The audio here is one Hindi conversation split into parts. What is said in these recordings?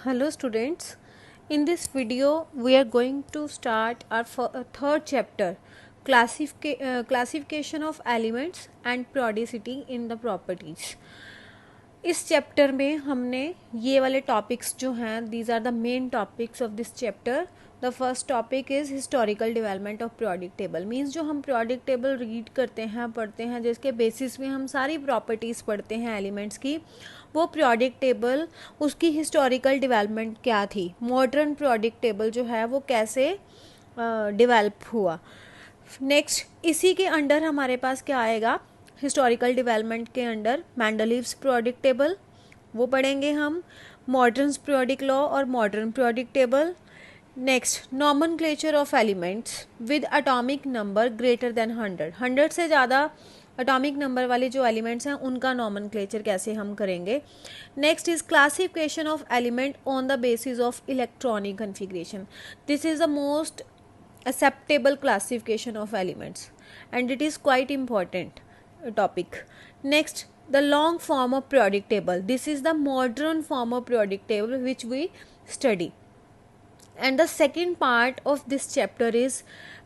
Hello students, in this video we are going to start our third chapter, classification of elements and periodicity in the properties. इस चैप्टर में हमने ये वाले टॉपिक्स जो हैं, these are the main topics of this chapter. The first topic is historical development of periodic table. Means जो हम पीरियोडिक टेबल रीड करते हैं, पढ़ते हैं, जिसके बेसिस में हम सारी प्रॉपर्टीज़ पढ़ते हैं एलिमेंट्स की, वो पीरियोडिक टेबल उसकी हिस्टोरिकल डेवलपमेंट क्या थी, मॉडर्न पीरियोडिक टेबल जो है वो कैसे डेवलप हुआ. नेक्स्ट इसी के अंडर हमारे पास क्या आएगा, हिस्टोरिकल डेवलपमेंट के अंडर मेंडलीव्स पीरियोडिक टेबल, वो पढ़ेंगे हम. मॉडर्न पीरियोडिक लॉ और modern periodic table. Next nomenclature of elements with atomic number greater than 100 से ज़्यादा एटॉमिक नंबर वाले जो एलिमेंट्स हैं उनका नॉमेनक्लेचर कैसे हम करेंगे. Next is classification of element on the basis of electronic configuration. This is the most acceptable classification of elements and it is quite important topic. Next, the long form of periodic table. This is the modern form of periodic table which we study. And the second part of this chapter is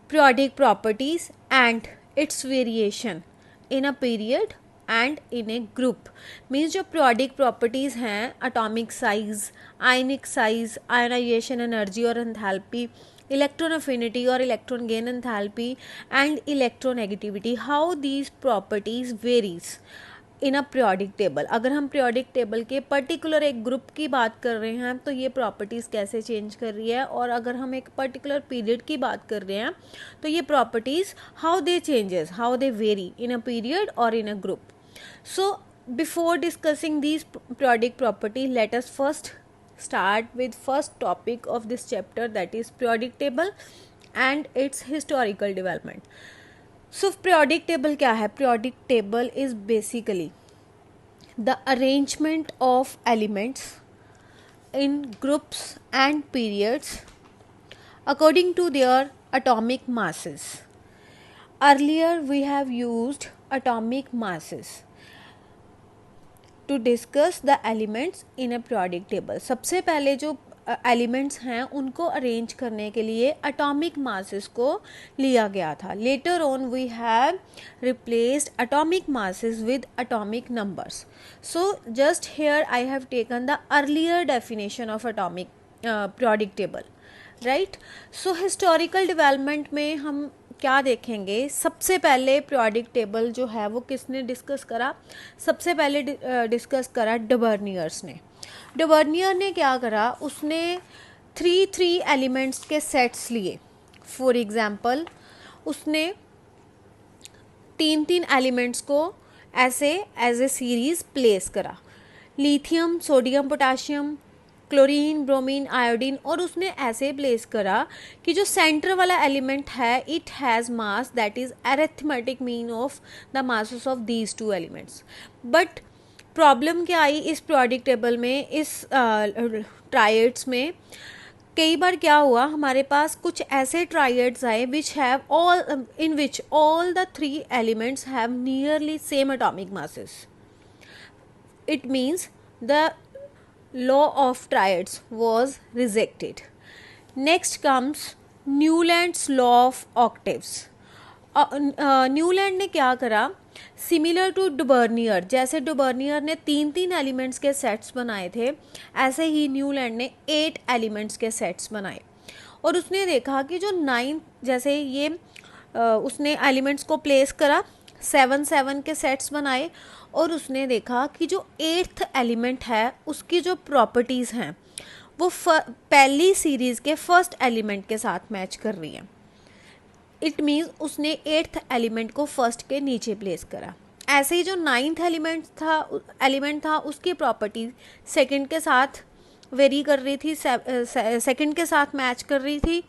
periodic properties and its variation in a period and in a group. Means जो periodic properties हैं, atomic size, ionic size, ionization energy और enthalpy, electron affinity or electron gain enthalpy and electronegativity, how these properties varies in a periodic table. अगर हम periodic table के particular एक group की बात कर रहे हैं तो ये properties कैसे change कर रही है, और अगर हम एक particular period की बात कर रहे हैं तो ये properties how they changes, how they vary in a period or in a group. So before discussing these periodic properties, let us first start with first topic of this chapter, that is periodic table and its historical development. So periodic table क्या है? Periodic table is basically the arrangement of elements in groups and periods according to their atomic masses. Earlier we have used atomic masses to discuss the elements a periodic table. सबसे पहले जो एलिमेंट्स हैं उनको अरेंज करने के लिए एटॉमिक मासेस को लिया गया था. Later on we have replaced atomic masses with atomic numbers. So just here I have taken the earlier definition of atomic periodic table, right. So historical development में हम क्या देखेंगे, सबसे पहले पीरियोडिक टेबल जो है वो किसने डिस्कस करा, सबसे पहले डिस्कस करा डबर्नियर्स ने. डबर्नियर ने क्या करा, उसने थ्री एलिमेंट्स के सेट्स लिए. फॉर एग्जांपल उसने तीन एलिमेंट्स को ऐसे एज ए सीरीज प्लेस करा, lithium, sodium, potassium, chlorine, bromine, iodine, और उसने ऐसे प्लेस करा कि जो सेंटर वाला एलिमेंट है it has mass that is arithmetic mean of the masses of these two elements. But problem क्या आई इस पीरियोडिक टेबल में, इस ट्रायड्स में कई बार क्या हुआ, हमारे पास कुछ ऐसे ट्रायड्स आए which have all in which all the three elements have nearly same atomic masses. It means the law of triads was rejected. Next comes Newland's law of octaves. Newland ने क्या करा, सिमिलर टू डुबर्नियर, जैसे डुबर्नियर ने तीन एलिमेंट्स के सेट्स बनाए थे, ऐसे ही न्यूलैंड ने 8 एलिमेंट्स के सेट्स बनाए. और उसने देखा कि जो 9 जैसे ये उसने एलिमेंट्स को प्लेस करा, 7 के सेट्स बनाए, और उसने देखा कि जो 8th एलिमेंट है उसकी जो प्रॉपर्टीज़ हैं वो पहली सीरीज़ के फर्स्ट एलिमेंट के साथ मैच कर रही हैं. इट मीन्स उसने 8th एलिमेंट को फर्स्ट के नीचे प्लेस करा. ऐसे ही जो 9th एलिमेंट था उसकी प्रॉपर्टी सेकंड के साथ वेरी कर रही थी, सेकंड के साथ मैच कर रही थी,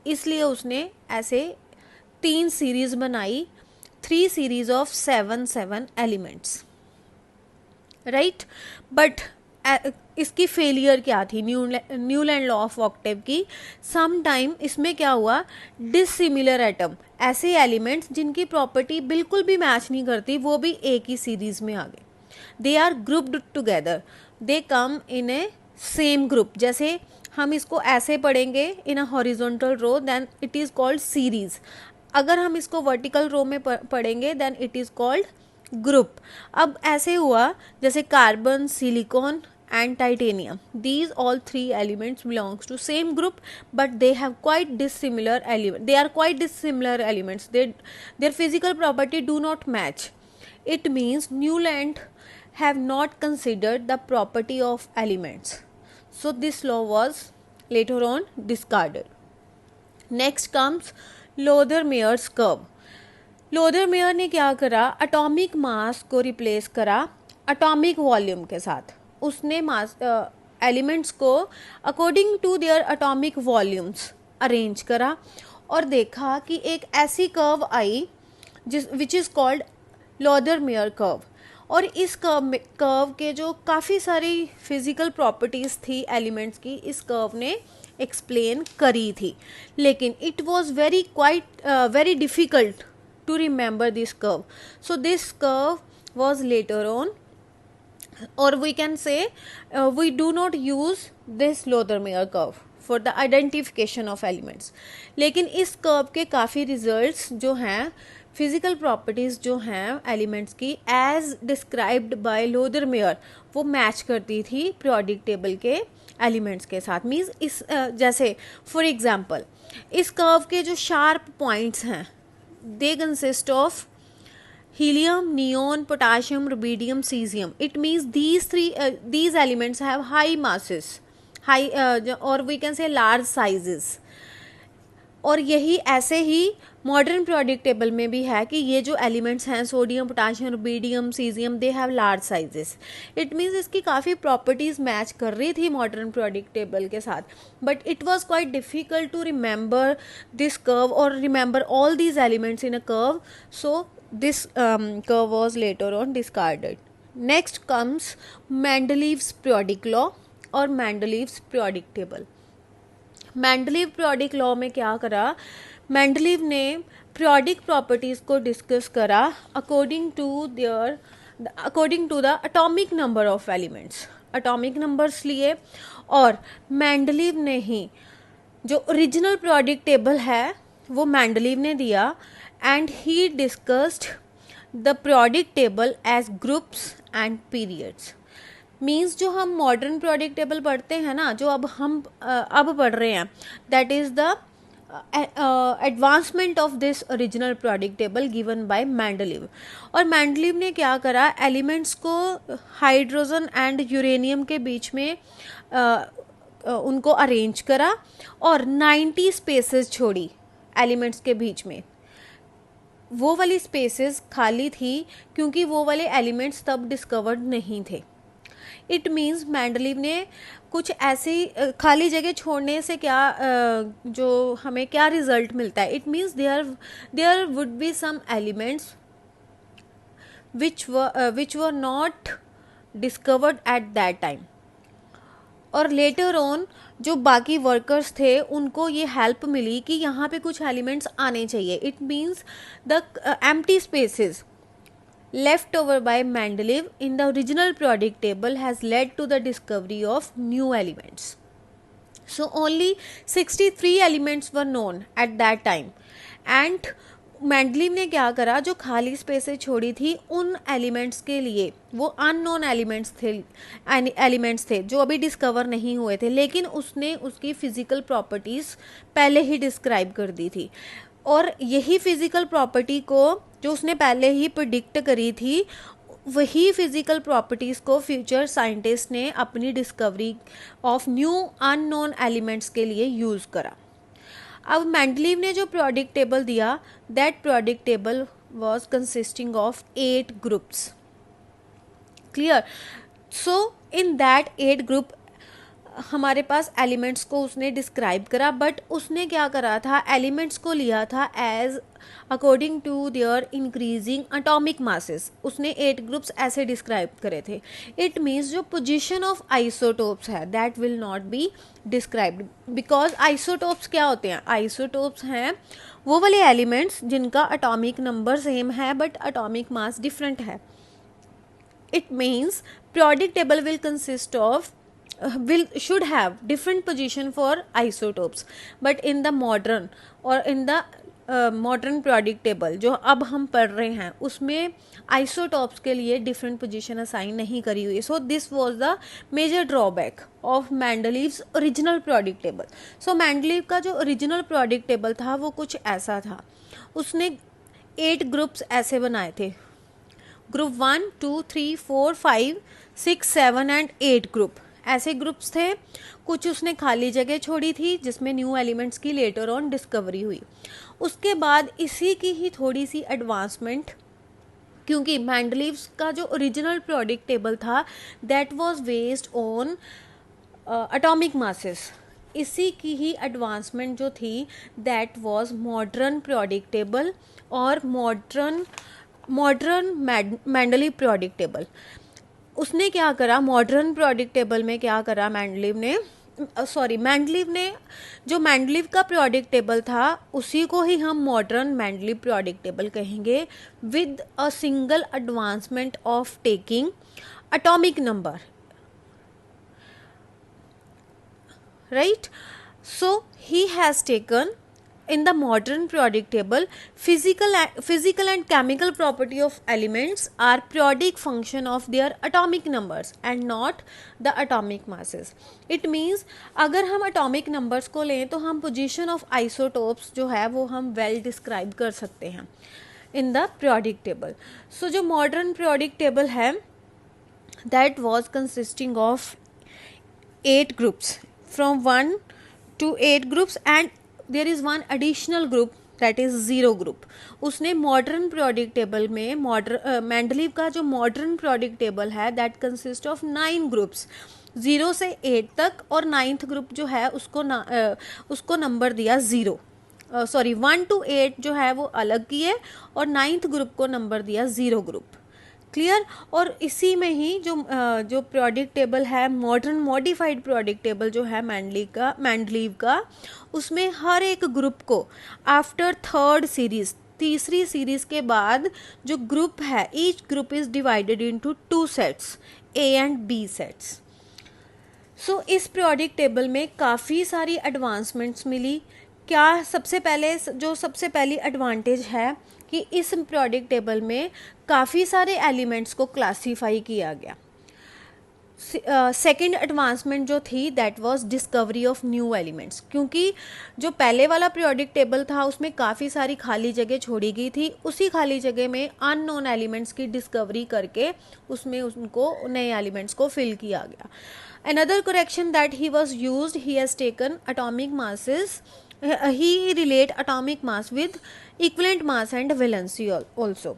इसलिए उसने ऐसे 3 सीरीज़ बनाई, 3 series of 7 elements, right. But इसकी फेलियर क्या थी, न्यूलैंड लॉ ऑफ ऑक्टेव की. सम टाइम इसमें क्या हुआ, डिसिमिलर एटम, ऐसे एलिमेंट्स जिनकी प्रॉपर्टी बिल्कुल भी मैच नहीं करती, वो भी एक ही सीरीज में आ गए. They are grouped together, they come in a same group, जैसे हम इसको ऐसे पढ़ेंगे in a horizontal row then it is called series, अगर हम इसको वर्टिकल रो में पढ़ेंगे then it is called group. अब ऐसे हुआ जैसे carbon, silicon and titanium, these all three elements belongs to same group but they have quite dissimilar element, they are quite dissimilar elements, their physical property do not match. It means Newland have not considered the property of elements, so this law was later on discarded. Next comes Lothar-Meyer's curve. Luther-mayor ने क्या करा, एटॉमिक मास को रिप्लेस करा एटॉमिक वॉल्यूम के साथ। उसने मास एलिमेंट्स को according to their atomic volumes arrange करा और देखा कि एक ऐसी कर्व आई which is called Lothar Meyer curve. और इस कर्व के जो काफ़ी सारी फिजिकल प्रॉपर्टीज़ थी एलिमेंट्स की, इस कर्व ने एक्सप्लेन करी थी, लेकिन it was very difficult to remember this curve. So this curve was later on, or we can say we do not use this Lothar-Meyer curve for the identification of elements. लेकिन इस curve के काफ़ी results जो हैं, फिजिकल प्रॉपर्टीज़ जो हैं एलिमेंट्स की एज डिस्क्राइब्ड बाय लोदर-मेयर, वो मैच करती थी पीरियोडिक टेबल के एलिमेंट्स के साथ। मीन्स इस जैसे फॉर एग्जांपल इस कर्व के जो शार्प पॉइंट्स हैं they consist of helium, neon, potassium, rubidium, cesium. It means these elements have high masses, or we can say large sizes. और यही ऐसे ही मॉडर्न पीरियोडिक टेबल में भी है कि ये जो एलिमेंट्स हैं sodium, potassium, rubidium, caesium, they have large sizes. It means इसकी काफ़ी प्रॉपर्टीज़ मैच कर रही थी मॉडर्न पीरियोडिक टेबल के साथ, but it was quite difficult to remember this curve और remember all these elements in a curve, so this curve was later on discarded. Next comes Mendeleev's periodic law और Mendeleev's periodic table. Mendeleev periodic law में क्या करा, मेंडलीव ने पीरियोडिक प्रॉपर्टीज़ को डिस्कस करा according to the atomic number of elements. Atomic numbers लिए और मेंडलीव ने ही जो ओरिजिनल पीरियोडिक टेबल है वो मेंडलीव ने दिया and he discussed the periodic table age groups and periods. Means जो हम मॉडर्न पीरियोडिक टेबल पढ़ते हैं ना, जो अब पढ़ रहे हैं, that is the advancement of this original periodic table given by Mendeleev. और मेंडलीव ने क्या करा, एलिमेंट्स को हाइड्रोजन एंड यूरेनियम के बीच में उनको अरेंज करा और 90 स्पेसेस छोड़ी एलिमेंट्स के बीच में. वो वाली स्पेसेस खाली थी क्योंकि वो वाले एलिमेंट्स तब डिस्कवर्ड नहीं थे. इट मीन्स मेंडलीव ने कुछ ऐसी खाली जगह छोड़ने से क्या जो हमें क्या रिजल्ट मिलता है, it means there would be some elements which were not discovered at that time. और लेटर ऑन जो बाकी वर्कर्स थे उनको ये हेल्प मिली कि यहाँ पे कुछ एलिमेंट्स आने चाहिए. It means the empty spaces left over by Mendeleev in the original periodic table has led to the discovery of new elements. So only 63 elements were known at that time and Mendeleev ने क्या करा, जो खाली स्पेसेस छोड़ी थी उन एलिमेंट्स के लिए, वो अननोन एलिमेंट्स थे जो अभी डिस्कवर नहीं हुए थे, लेकिन उसने उसकी फिजिकल प्रॉपर्टीज़ पहले ही डिस्क्राइब कर दी थी. और यही फिजिकल प्रॉपर्टी को जो उसने पहले ही प्रिडिक्ट करी थी, वही फिजिकल प्रॉपर्टीज़ को फ्यूचर साइंटिस्ट ने अपनी discovery of new unknown elements के लिए यूज़ करा. अब मेंडलीव ने जो पीरियोडिक टेबल दिया, that periodic table was consisting of 8 groups. Clear. So in that 8 group हमारे पास एलिमेंट्स को उसने डिस्क्राइब करा, बट उसने क्या करा था, एलिमेंट्स को लिया था as according to their increasing atomic masses. उसने 8 ग्रुप्स ऐसे डिस्क्राइब करे थे. इट मीन्स जो पोजीशन ऑफ आइसोटोप्स है that will not be described, because isotopes क्या होते हैं, आइसोटोप्स हैं वो वाले एलिमेंट्स जिनका एटॉमिक नंबर सेम है बट एटॉमिक मास डिफरेंट है. It means periodic table will consist of will should have different position for isotopes, but in the modern or in the modern periodic table जो अब हम पढ़ रहे हैं उसमें आइसोटॉप्स के लिए डिफरेंट पोजीशन असाइन नहीं करी हुई. So this was the major drawback of Mendeleev's original periodic table. So Mendeleev का जो ओरिजिनल प्रोडिक्ट टेबल था वो कुछ ऐसा था. उसने 8 ग्रुप्स ऐसे बनाए थे. ग्रुप 1, 2, 3, 4, 5, 6, 7 एंड 8 ग्रुप ऐसे ग्रुप्स थे. कुछ उसने खाली जगह छोड़ी थी जिसमें न्यू एलिमेंट्स की लेटर ऑन डिस्कवरी हुई. उसके बाद इसी की ही थोड़ी सी एडवांसमेंट, क्योंकि मैंडलीव्स का जो ओरिजिनल प्रोडिक्ट टेबल था that was based on atomic masses. इसी की ही एडवांसमेंट जो थी that was modern periodic table और मॉडर्न मैंडलीव प्रोडिक्ट टेबल. उसने क्या करा मॉडर्न प्रोडिक्ट टेबल में, क्या करा मैंडलीव ने जो मैंडलीव का प्रोडिक्ट टेबल था उसी को ही हम मॉडर्न मैंडलीव प्रोडिक्ट टेबल कहेंगे, with a single advancement of taking atomic number, right. So he has taken in the modern periodic table, physical and chemical property of elements are periodic function of their atomic numbers and not the atomic masses. It means अगर हम atomic numbers को लें तो हम position of isotopes जो है वो हम well describe कर सकते हैं in the periodic table. So जो modern periodic table है that was consisting of 8 groups, from 1 to 8 groups, and there is one additional group that is 0 group. उसने मॉडर्न प्रोडिक्ट टेबल में मैंडलीव का जो मॉडर्न प्रोडिक्ट टेबल है दैट कंसिस्ट ऑफ 9 ग्रुप्स 0 से 8 तक, और 9th ग्रुप जो है उसको नंबर दिया 0. 1 to 8 जो है वो अलग किए और 9th ग्रुप को नंबर दिया 0 ग्रुप. क्लियर. और इसी में ही जो प्रोडिक्ट टेबल है मॉडर्न मॉडिफाइड प्रोडिक्ट टेबल जो है मैंडलीव का उसमें हर एक ग्रुप को आफ्टर थर्ड सीरीज, तीसरी सीरीज के बाद जो ग्रुप है each group is divided into 2 sets, A and B sets. So इस प्रोडिक्ट टेबल में काफ़ी सारी एडवांसमेंट्स मिली. क्या सबसे पहली एडवांटेज है कि इस प्रोडिक्ट टेबल में काफ़ी सारे एलिमेंट्स को क्लासीफाई किया गया. सेकेंड एडवांसमेंट जो थी that was discovery of new elements, क्योंकि जो पहले वाला प्रोडिक्ट टेबल था उसमें काफ़ी सारी खाली जगह छोड़ी गई थी. उसी खाली जगह में अननोन एलिमेंट्स की डिस्कवरी करके उसमें उनको नए एलिमेंट्स को फिल किया गया. Another correction that he was used, he has taken atomic masses, he relate atomic mass with equivalent mass and valency also.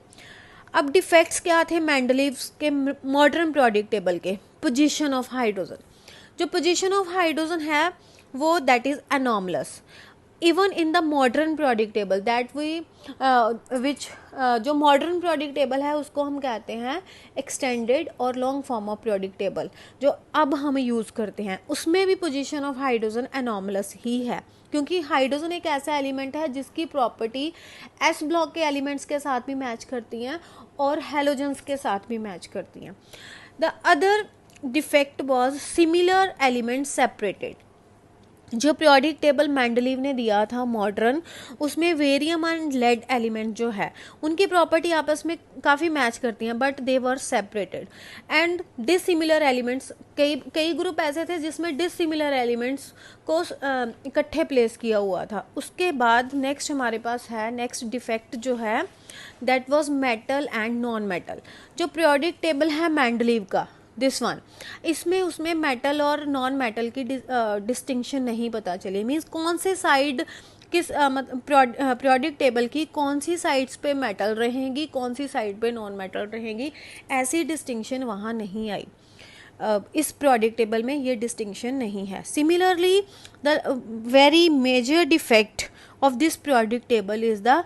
अब डिफेक्ट्स क्या थे मैंडलीव के मॉडर्न प्रोडिक्ट टेबल के? Position of hydrogen. जो पोजीशन ऑफ हाइड्रोजन है वो that is anomalous even in the modern periodic table that we which जो मॉडर्न प्रोडिक्ट टेबल है उसको हम कहते हैं एक्सटेंडेड और long form of predict table जो अब हम यूज़ करते हैं. उसमें भी पोजीशन ऑफ हाइड्रोजन अनॉमलस ही है, क्योंकि हाइड्रोजन एक ऐसा एलिमेंट है जिसकी प्रॉपर्टी एस ब्लॉक के एलिमेंट्स के साथ भी मैच करती हैं और हेलोजन्स के साथ भी मैच करती हैं. The other defect was similar elements separated. जो पीरियोडिक टेबल मैंडलीव ने दिया था मॉडर्न, उसमें वेरियम एंड लेड एलिमेंट जो है उनकी प्रॉपर्टी आपस में काफ़ी मैच करती हैं but they were separated. And dissimilar elements, कई ग्रुप ऐसे थे जिसमें डिसिमिलर एलिमेंट्स को इकट्ठे प्लेस किया हुआ था. उसके बाद नेक्स्ट हमारे पास है नेक्स्ट डिफेक्ट जो है that was metal and non metal. जो पीरियोडिक टेबल है मैंडलीव का दिस वन, इसमें उसमें मेटल और नॉन मेटल की डिस्टिंक्शन नहीं पता चली. मीन्स कौन से साइड किस पीरियोडिक टेबल की कौन सी साइड्स पे मेटल रहेंगी, कौन सी साइड पे नॉन मेटल रहेंगी, ऐसी डिस्टिंक्शन वहाँ नहीं आई. इस पीरियोडिक टेबल में ये डिस्टिंक्शन नहीं है. Similarly the very major defect of this periodic table is the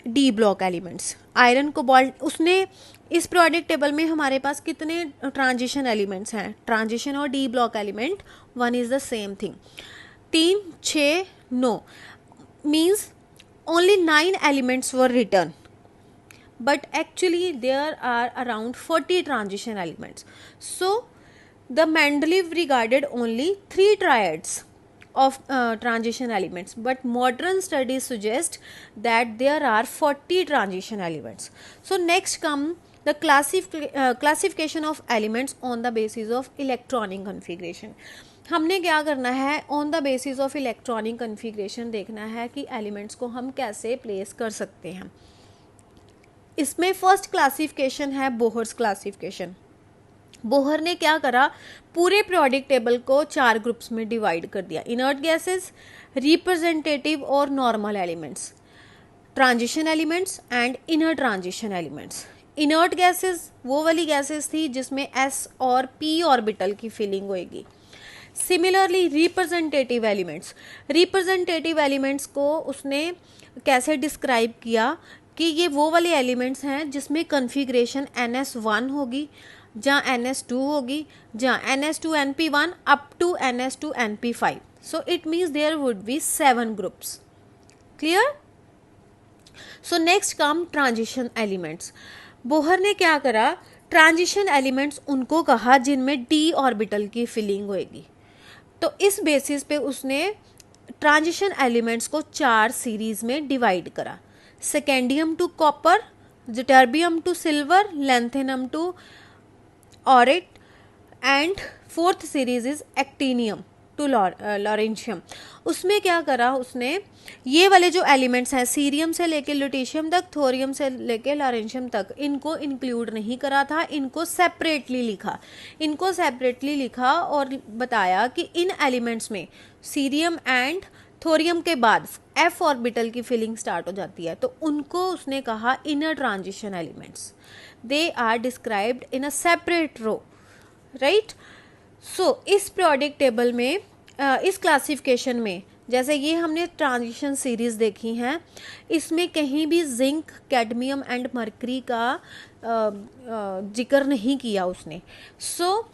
d block elements. Iron cobalt, उसने इस पीरियोडिक टेबल में हमारे पास कितने ट्रांजिशन एलिमेंट्स हैं? ट्रांजिशन और d block element one is the same thing. 3, 6, 9 means only 9 elements were return but actually there are around 40 transition elements. So the Mendeleev regarded only 3 triads of transition elements, but modern studies suggest that there are 40 transition elements. So next come the classification of elements on the basis of electronic configuration. हमने क्या करना है, on the basis of electronic configuration देखना है कि एलिमेंट्स को हम कैसे प्लेस कर सकते हैं. इसमें फर्स्ट क्लासिफिकेशन है बोहर्स क्लासिफिकेशन. बोहर ने क्या करा, पूरे पीरियोडिक टेबल को 4 ग्रुप्स में डिवाइड कर दिया. इनर्ट गैसेस, रिप्रेजेंटेटिव और normal elements, transition elements and inner transition elements. Inert gases वो वाली गैसेस थी जिसमें s और p ऑर्बिटल की फिलिंग होएगी. सिमिलरली रिप्रेजेंटेटिव एलिमेंट्स को उसने कैसे डिस्क्राइब किया कि ये वो वाले एलिमेंट्स हैं जिसमें कन्फिग्रेशन ns1 होगी, जहाँ ns2 होगी, जहाँ ns2np1 up to ns2np5. So it means there would be 7 groups. Clear? So next come transition elements. Bohr ने क्या करा, ट्रांजिशन एलिमेंट्स उनको कहा जिनमें d ऑर्बिटल की फिलिंग होएगी. तो इस बेसिस पे उसने ट्रांजिशन एलिमेंट्स को 4 सीरीज में डिवाइड करा. Scandium to copper, yttrium to silver, lanthanum to aurum and fourth series is actinium to lawrencium. उसमें क्या करा उसने, ये वाले जो एलिमेंट्स हैं सीरियम से लेके ल्यूटेशियम तक, थोरियम से लेके लॉरेंशियम तक, इनको इंक्लूड नहीं करा था, इनको सेपरेटली लिखा और बताया कि इन एलिमेंट्स में सीरियम एंड थोरियम के बाद f ऑर्बिटल की फिलिंग स्टार्ट हो जाती है, तो उनको उसने कहा inner transition elements. They are described in a separate row, right. So इस पीरियोडिक टेबल में इस क्लासिफिकेशन में, जैसे ये हमने ट्रांजिशन सीरीज देखी हैं, इसमें कहीं भी जिंक, कैडमियम एंड मरकरी का जिक्र नहीं किया उसने. सो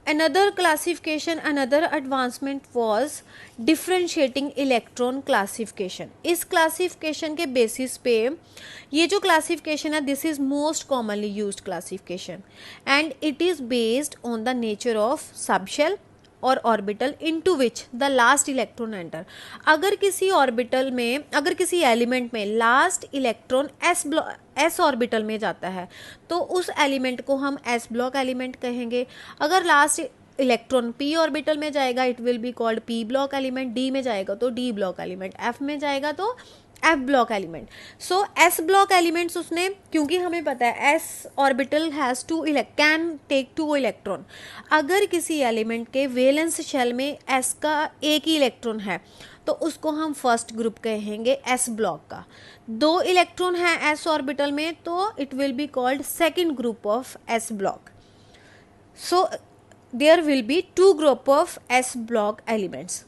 another classification, another advancement was differentiating electron classification. इस classification के basis पे, ये जो classification है, this is most commonly used classification and it is based on the nature of subshell और orbital into which the last electron enter. अगर किसी ऑर्बिटल में, अगर किसी एलिमेंट में लास्ट इलेक्ट्रॉन एस ऑर्बिटल में जाता है तो उस एलिमेंट को हम एस ब्लॉक एलिमेंट कहेंगे. अगर लास्ट इलेक्ट्रॉन पी ऑर्बिटल में जाएगा it will be called P block element, D में जाएगा तो डी ब्लॉक एलिमेंट, एफ में जाएगा तो f block element. So s block elements उसने, क्योंकि हमें पता है s orbital has can take 2 electron. अगर किसी एलिमेंट के वैलेंस शेल में एस का एक ही इलेक्ट्रॉन है तो उसको हम फर्स्ट ग्रुप कहेंगे एस ब्लॉक का. 2 इलेक्ट्रॉन है एस ऑर्बिटल में तो it will be called second group of s block. So there will be 2 group of s block elements.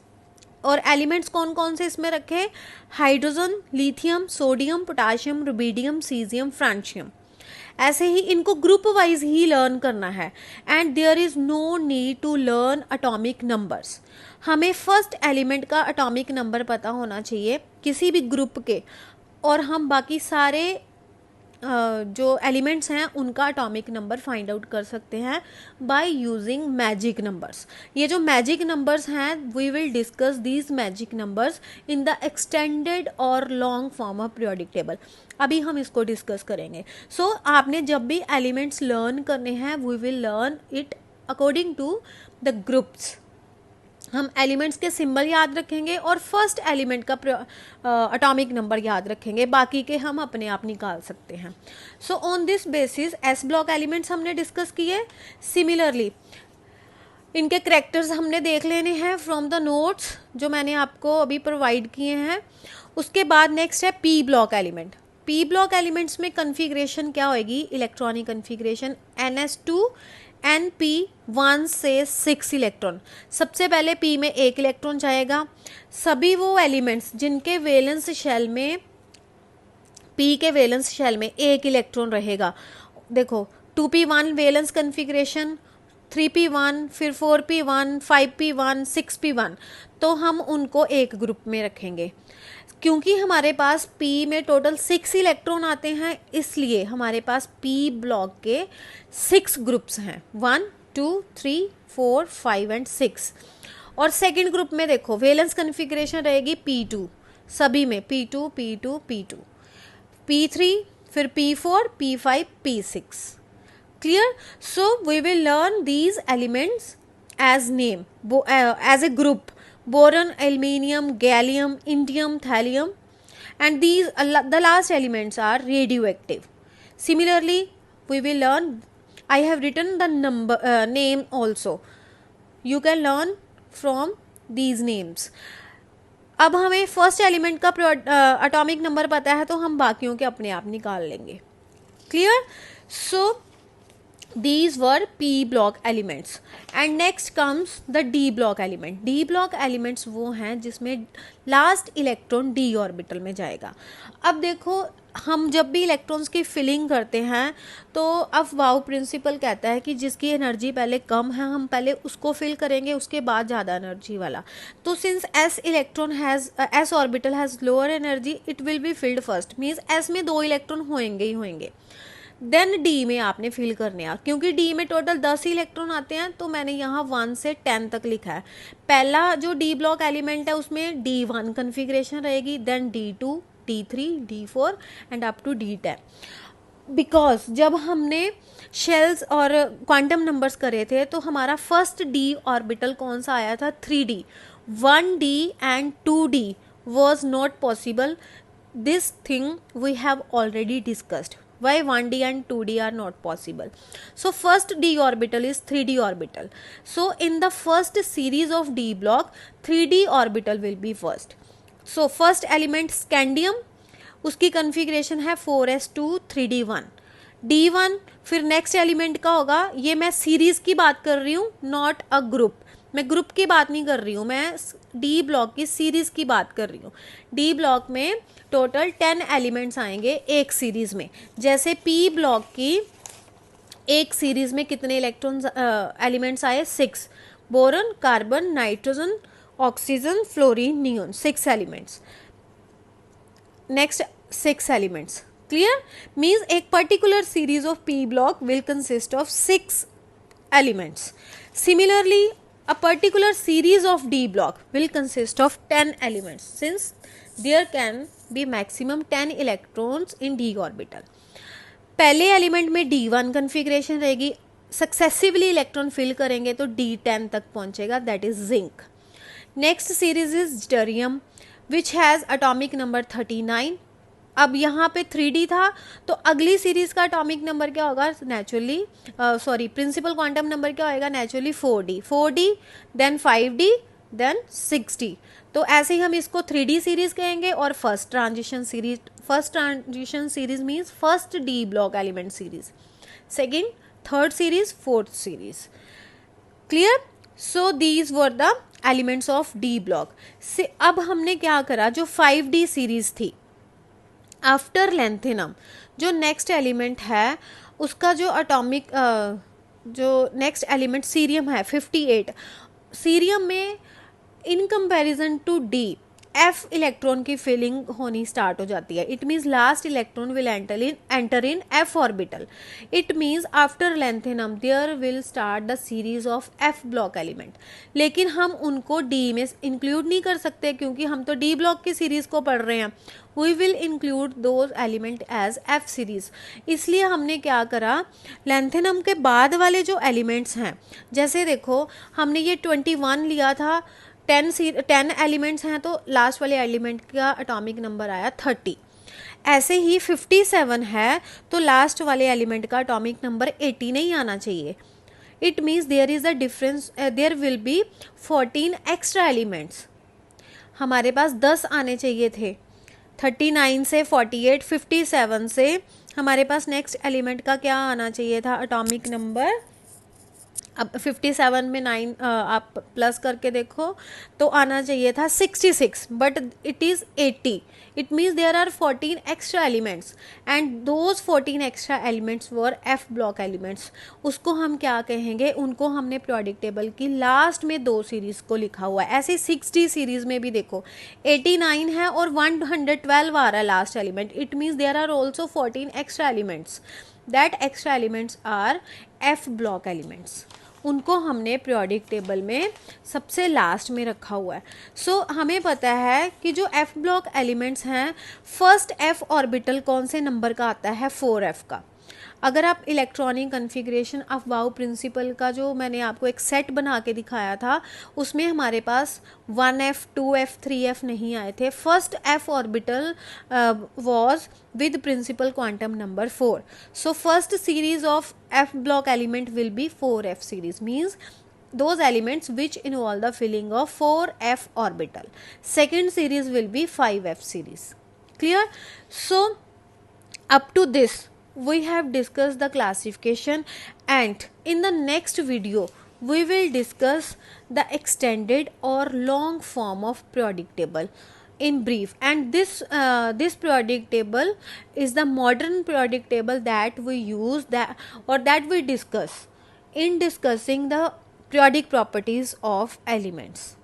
और एलिमेंट्स कौन कौन से इसमें रखे, hydrogen, lithium, sodium, potassium, rubidium, caesium, francium. ऐसे ही इनको ग्रुप वाइज ही लर्न करना है and there is no need to learn atomic numbers. हमें फर्स्ट एलिमेंट का एटॉमिक नंबर पता होना चाहिए किसी भी ग्रुप के, और हम बाकी सारे जो एलिमेंट्स हैं उनका एटॉमिक नंबर फाइंड आउट कर सकते हैं बाय यूजिंग मैजिक नंबर्स. ये जो मैजिक नंबर्स हैं we will discuss these magic numbers in the extended और long form of periodic table. अभी हम इसको डिस्कस करेंगे. सो आपने जब भी एलिमेंट्स लर्न करने हैं we will learn it according to the groups. हम एलिमेंट्स के सिंबल याद रखेंगे और फर्स्ट एलिमेंट का एटॉमिक नंबर याद रखेंगे, बाकी के हम अपने आप निकाल सकते हैं. So on this basis S block elements हमने डिस्कस किए. सिमिलरली इनके करेक्टर्स हमने देख लेने हैं फ्रॉम द नोट्स जो मैंने आपको अभी प्रोवाइड किए हैं. उसके बाद नेक्स्ट है P block element. P block elements में कन्फिग्रेशन क्या होएगी, इलेक्ट्रॉनिक कन्फिग्रेशन ns2 np1 से 6 इलेक्ट्रॉन. सबसे पहले p में 1 इलेक्ट्रॉन जाएगा. सभी वो एलिमेंट्स जिनके वैलेंस शेल में, p के वैलेंस शेल में 1 इलेक्ट्रॉन रहेगा, देखो 2p1 वैलेंस कन्फिग्रेशन, 3p1, फिर 4p1, 5p1, 6p1, तो हम उनको एक ग्रुप में रखेंगे. क्योंकि हमारे पास P में टोटल 6 इलेक्ट्रॉन आते हैं इसलिए हमारे पास P ब्लॉक के 6 ग्रुप्स हैं, 1 2 3 4, 5 एंड 6। और सेकेंड ग्रुप में देखो वैलेंस कन्फिग्रेशन रहेगी P2, सभी में P2 P2 P2, P3, फिर P4, P5, P6। Clear? So we will learn these elements as name, as a group: boron, aluminium, gallium, indium, thallium, and these the last elements are radioactive. Similarly, we will learn, I have written the number name also, you can learn from these names. अब हमें फर्स्ट एलिमेंट का अटोमिक नंबर पता है तो हम बाकियों के अपने आप निकाल लेंगे. Clear? So these were p block elements and next comes the d block element. d block elements वो हैं जिसमें लास्ट इलेक्ट्रॉन d ऑर्बिटल में जाएगा. अब देखो हम जब भी इलेक्ट्रॉन्स की फिलिंग करते हैं तो अब वाउ प्रिंसिपल कहता है कि जिसकी एनर्जी पहले कम है हम पहले उसको फिल करेंगे, उसके बाद ज़्यादा एनर्जी वाला. तो since s orbital has lower energy it will be filled first, means s में 2 इलेक्ट्रॉन होंगे ही होंगे. देन डी में आपने फिल करने हैं, क्योंकि डी में टोटल 10 इलेक्ट्रॉन आते हैं तो मैंने यहाँ 1 से 10 तक लिखा है. पहला जो डी ब्लॉक एलिमेंट है उसमें D1 कन्फिग्रेशन रहेगी, then D2, D3, D4 and up to D10. Because जब हमने शेल्स और क्वांटम नंबर्स करे थे तो हमारा फर्स्ट डी ऑर्बिटल कौन सा आया था? 3D. 1D and 2D was not possible. This thing we have already discussed. Why 1D and 2D are not possible? So first d orbital is 3D orbital. So in the first series of d block 3D orbital will be first. So first element scandium, उसकी configuration है 4s2 3d1. D1 फिर नेक्स्ट एलिमेंट का होगा, ये मैं सीरीज की बात कर रही हूँ, नॉट अ ग्रुप. मैं ग्रुप की बात नहीं कर रही हूँ, मैं डी ब्लॉक की सीरीज की बात कर रही हूँ. डी ब्लॉक में टोटल 10 एलिमेंट्स आएंगे एक सीरीज में. जैसे पी ब्लॉक की एक सीरीज में कितने इलेक्ट्रॉन एलिमेंट्स आए? 6. Boron, carbon, nitrogen, oxygen, fluorine, neon, 6 elements. Next 6 elements. Clear? Means एक particular series of P block will consist of 6 elements. Similarly, a particular series of D block will consist of 10 elements since there can be maximum 10 electrons in D orbital. पहले एलिमेंट में D1 कन्फिग्रेशन रहेगी, सक्सेसिवली इलेक्ट्रॉन फिल करेंगे तो D10 तक पहुंचेगा, that is zinc. Next series is yttrium which has atomic number 39. अब यहाँ पे 3D था तो अगली सीरीज का अटोमिक नंबर क्या होगा? नेचुरली प्रिंसिपल क्वांटम नंबर क्या होगा? Naturally 4D, then 5D, then 6D. तो ऐसे ही हम इसको 3D सीरीज कहेंगे. और first transition series means first D block element series, second, third series, fourth series. Clear? So these were the elements of D block. से अब हमने क्या करा, जो 5D सीरीज थी आफ्टर लेंथेनम, जो नेक्स्ट एलिमेंट है उसका जो अटोमिक जो नेक्स्ट एलिमेंट सीरियम है 58. सीरियम में in comparison to d f electron की फिलिंग होनी स्टार्ट हो जाती है. It means last electron will enter in f orbital. It means after lanthanum there will start the series of f block element. लेकिन हम उनको डी में इंक्लूड नहीं कर सकते क्योंकि हम तो डी ब्लॉक की सीरीज को पढ़ रहे हैं. We will include those element as f series. इसलिए हमने क्या करा, लेंथेनम के बाद वाले जो एलिमेंट्स हैं, जैसे देखो हमने ये 21 लिया था, 10 एलिमेंट्स हैं तो लास्ट वाले एलिमेंट का एटॉमिक नंबर आया 30. ऐसे ही 57 है तो लास्ट वाले एलिमेंट का एटॉमिक नंबर 80 नहीं आना चाहिए. It means there is a difference, there will be 14 extra elements. हमारे पास 10 आने चाहिए थे. 39 से 48, 57 से हमारे पास नेक्स्ट एलिमेंट का क्या आना चाहिए था एटॉमिक नंबर. अब 57 में 9 आप प्लस करके देखो तो आना चाहिए था 66, but it is 80. It means there are 14 extra elements and those 14 extra elements were f block elements. उसको हम क्या कहेंगे, उनको हमने पीरियोडिक टेबल की लास्ट में 2 सीरीज को लिखा हुआ है. ऐसे 60 सीरीज में भी देखो 89 है और 112 आ रहा है last element. It means there are also 14 extra elements. That extra elements are f block elements. उनको हमने पीरियोडिक टेबल में सबसे लास्ट में रखा हुआ है। सो हमें पता है कि जो एफ ब्लॉक एलिमेंट्स हैं, फर्स्ट एफ ऑर्बिटल कौन से नंबर का आता है, 4f का। अगर आप electronic configuration aufbau principle का जो मैंने आपको एक सेट बना के दिखाया था, उसमें हमारे पास 1f 2f 3f नहीं आए थे। First F orbital was with principal quantum number 4. So first series of f block element will be 4f series, means those elements which involve the filling of 4f orbital. Second series will be 5f series. Clear? So up to this we have discussed the classification, and in the next video we will discuss the extended or long form of periodic table in brief. And this periodic table is the modern periodic table that we use, that we discuss in discussing the periodic properties of elements.